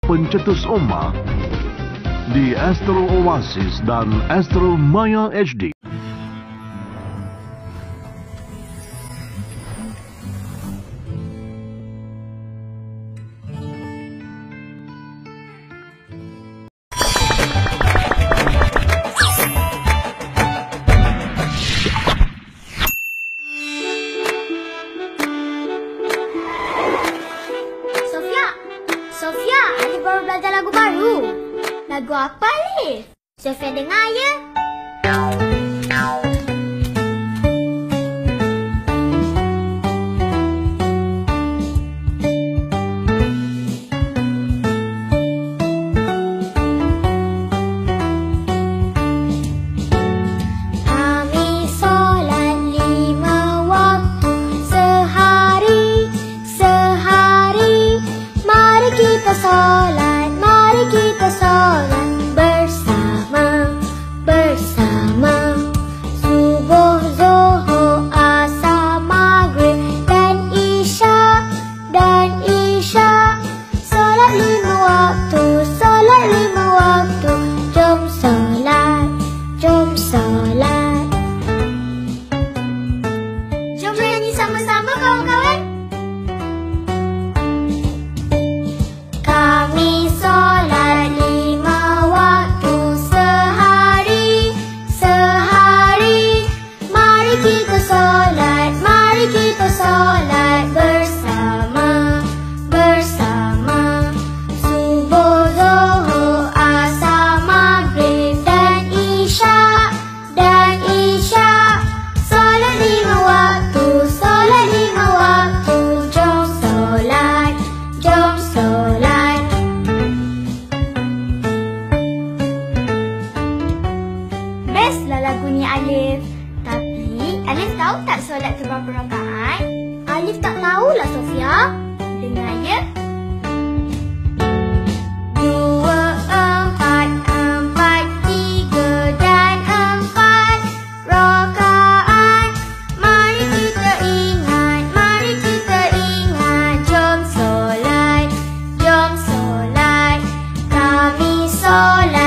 pencetus ummah di Astro Oasis dan Astro Maya HD. Sofia, Alif baru belajar lagu baru. Lagu apa, Alif? Sofia dengar ya. Bestlah lagu ni, Alif. Tapi, Alif tahu tak solat tu berapa rakaat? Alif tak tahulah, Sofia. Dengar ya. 2, 4, 4, 3 dan 4 rakaat. Mari kita ingat, jom solat, kami solat.